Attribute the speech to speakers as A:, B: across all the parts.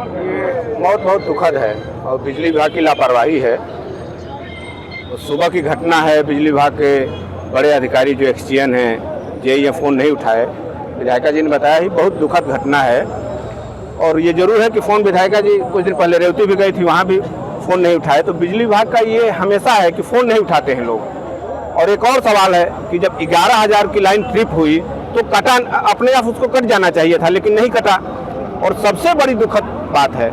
A: ये मौत बहुत दुखद है और बिजली विभाग की लापरवाही है। तो सुबह की घटना है, बिजली विभाग के बड़े अधिकारी जो एक्सचेंज हैं ये फ़ोन नहीं उठाए। विधायिका जी ने बताया ही बहुत दुखद घटना है। और ये जरूर है कि फ़ोन विधायिका जी कुछ दिन पहले रेवती भी गई थी, वहाँ भी फ़ोन नहीं उठाए। तो बिजली विभाग का ये हमेशा है कि फ़ोन नहीं उठाते हैं लोग। और एक और सवाल है कि जब 11,000 की लाइन ट्रिप हुई तो कटा, अपने आप उसको कट जाना चाहिए था, लेकिन नहीं कटा। और सबसे बड़ी दुखद बात है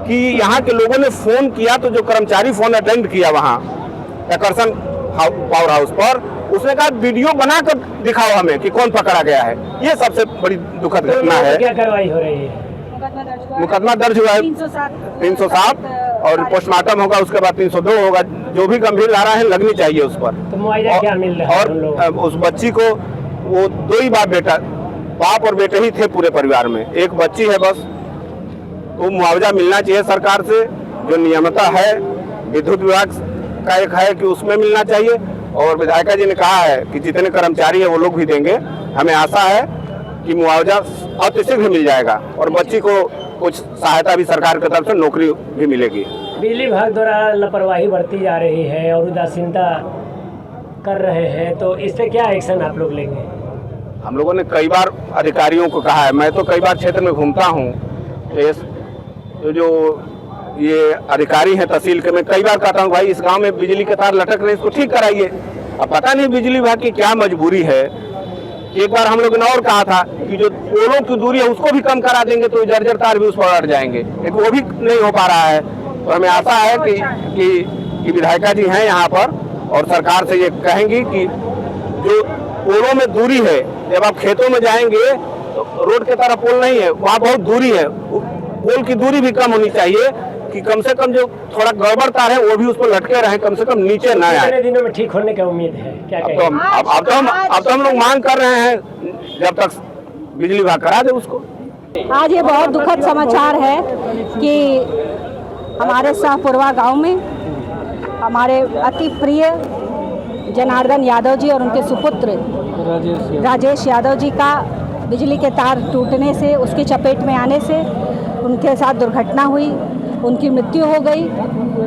A: कि यहाँ के लोगों ने फ़ोन किया तो जो कर्मचारी फ़ोन अटेंड किया वहाँ एकर्सन पावर हाउस पर, उसने कहा वीडियो बनाकर दिखाओ हमें कि कौन पकड़ा गया है। ये सबसे बड़ी दुखद घटना है।
B: क्या कार्रवाई हो रही है?
A: मुकदमा दर्ज हुआ है 307 और पोस्टमार्टम होगा, उसके बाद 302 होगा। जो भी गंभीर धारा है लगनी चाहिए उस पर।
B: तो मुआवजा क्या मिल रहा है?
A: और उस बच्ची को, वो दो ही बाप और बेटे ही थे पूरे परिवार में, एक बच्ची है बस। तो मुआवजा मिलना चाहिए सरकार से, जो नियमता है विद्युत विभाग का एक है कि उसमें मिलना चाहिए। और विधायिका जी ने कहा है कि जितने कर्मचारी है वो लोग भी देंगे। हमें आशा है कि मुआवजा अतिशीघ्र मिल जाएगा और बच्ची को कुछ सहायता भी सरकार की तरफ से नौकरी भी मिलेगी।
B: बिजली विभाग द्वारा लापरवाही बरती जा रही है और उदासीनता कर रहे हैं, तो इस पे क्या एक्शन आप लोग लेंगे?
A: हम लोगों ने कई बार अधिकारियों को कहा है, मैं तो कई बार क्षेत्र में घूमता हूँ, तो जो ये अधिकारी हैं तहसील के, मैं कई बार कहता हूँ भाई इस गांव में बिजली के तार लटक रहे हैं, इसको ठीक कराइए। अब पता नहीं बिजली विभाग की क्या मजबूरी है। एक बार हम लोगों ने और कहा था कि जो पोलों की दूरी है उसको भी कम करा देंगे तो जर्जर तार भी उस पर अट जाएंगे, लेकिन वो भी नहीं हो पा रहा है। तो हमें आशा है कि विधायिका जी हैं यहाँ पर और सरकार से ये कहेंगी कि जो पोलों में दूरी है, जब आप खेतों में जाएंगे तो रोड के तरफ पोल नहीं है, वहाँ बहुत दूरी है, पोल की दूरी भी कम होनी चाहिए कि कम से कम जो थोड़ा गड़बड़ तार है वो भी उस पर लटके रहे, कम से कम नीचे न आए।
B: कितने दिनों में ठीक होने का उम्मीद है? क्या
A: अब तो हम लोग मांग कर रहे हैं जब तक बिजली विभाग करा दे उसको।
C: आज ये बहुत दुखद समाचार है कि हमारे शाहपुरवा गांव में हमारे अति प्रिय जनार्दन यादव जी और उनके सुपुत्र राजेश यादव जी का बिजली के तार टूटने से, उसकी चपेट में आने से उनके साथ दुर्घटना हुई, उनकी मृत्यु हो गई।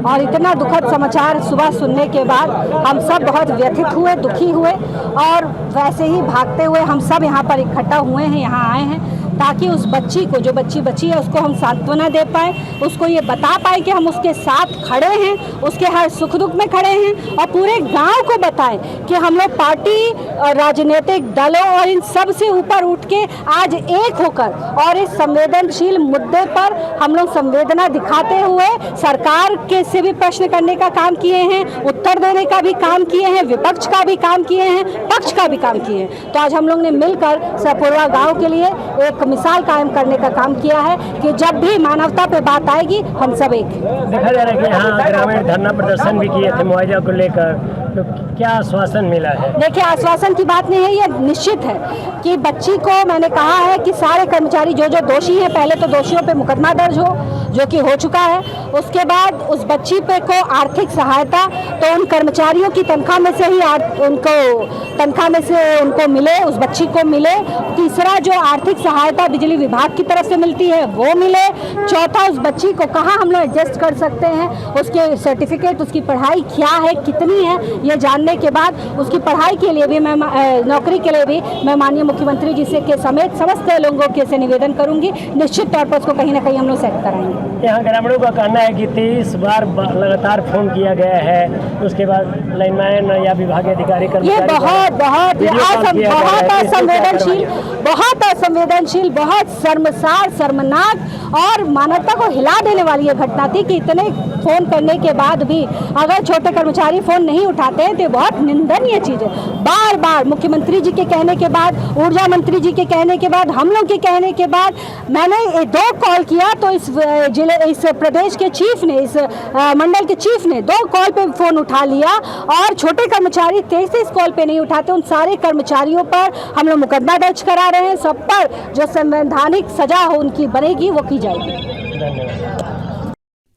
C: और इतना दुखद समाचार सुबह सुनने के बाद हम सब बहुत व्यथित हुए, दुखी हुए और वैसे ही भागते हुए हम सब यहाँ पर इकट्ठा हुए हैं, यहाँ आए हैं ताकि उस बच्ची को, जो बच्ची बची है, उसको हम सांत्वना दे पाएँ, उसको ये बता पाएँ कि हम उसके साथ खड़े हैं, उसके हर सुख दुख में खड़े हैं और पूरे गांव को बताएं कि हम लोग पार्टी और राजनीतिक दलों और इन सब से ऊपर उठ के आज एक होकर और इस संवेदनशील मुद्दे पर हम लोग संवेदना दिखाते हुए सरकार के से भी प्रश्न करने का काम किए हैं, उत्तर देने का भी काम किए हैं, विपक्ष का भी काम किए हैं, पक्ष का भी काम किए हैं। तो आज हम लोग ने मिलकर शाहपुरवा गाँव के लिए एक मिसाल कायम करने का काम किया है कि जब भी मानवता पे बात आएगी हम सब एक।
B: देखा जा रहा है कि यहाँ ग्रामीण धरना प्रदर्शन भी किए थे मुआवजा को लेकर, तो क्या आश्वासन मिला है? देखिए,
C: आश्वासन की बात नहीं है, ये निश्चित है कि बच्ची को मैंने कहा है कि सारे कर्मचारी जो जो दोषी हैं, पहले तो दोषियों पे मुकदमा दर्ज हो, जो कि हो चुका है। उसके बाद उस बच्ची पे को आर्थिक सहायता तो उन कर्मचारियों की तनख्वाह में से ही उनको मिले, उस बच्ची को मिले। तीसरा, जो आर्थिक सहायता बिजली विभाग की तरफ से मिलती है वो मिले। चौथा, उस बच्ची को कहाँ हम लोग एडजस्ट कर सकते हैं, उसके सर्टिफिकेट, उसकी पढ़ाई क्या है, कितनी है, ये जानने के बाद उसकी पढ़ाई के लिए भी मैं, नौकरी के लिए भी मैं माननीय मुख्यमंत्री जी से के समेत समस्त लोगों के से निवेदन करूंगी। निश्चित तौर पर उसको कहीं ना कहीं हम लोग सेट कराएंगे।
B: यहाँ ग्रामीणों का कहना है कि 23 बार लगातार फोन किया गया है, उसके बाद लाइनमैन या विभागीय अधिकारी
C: ये बहुत असंवेदनशील, बहुत शर्मसार, शर्मनाक और मानवता को हिला देने वाली ये घटना थी कि इतने फोन करने के बाद भी अगर छोटे कर्मचारी फोन नहीं उठाते हैं तो बहुत निंदनीय चीज़ है। बार बार मुख्यमंत्री जी के कहने के बाद, ऊर्जा मंत्री जी के कहने के बाद, हम लोग के कहने के बाद मैंने 2 कॉल किया तो इस प्रदेश के चीफ ने, इस मंडल के चीफ ने 2 कॉल पे फ़ोन उठा लिया और छोटे कर्मचारी 33 कॉल पे नहीं उठाते। उन सारे कर्मचारियों पर हम लोग मुकदमा दर्ज करा रहे हैं। सब पर जो संवैधानिक सजा हो उनकी बनेगी वो की जाएगी।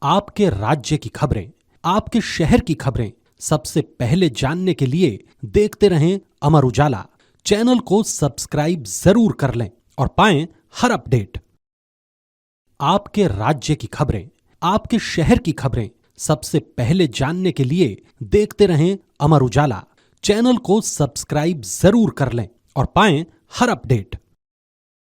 D: आपके राज्य की खबरें, आपके शहर की खबरें सबसे पहले जानने के लिए देखते रहें अमर उजाला। चैनल को सब्सक्राइब जरूर कर लें और पाएं हर अपडेट। आपके राज्य की खबरें, आपके शहर की खबरें सबसे पहले जानने के लिए देखते रहें अमर उजाला। चैनल को सब्सक्राइब जरूर कर लें और पाएं हर अपडेट।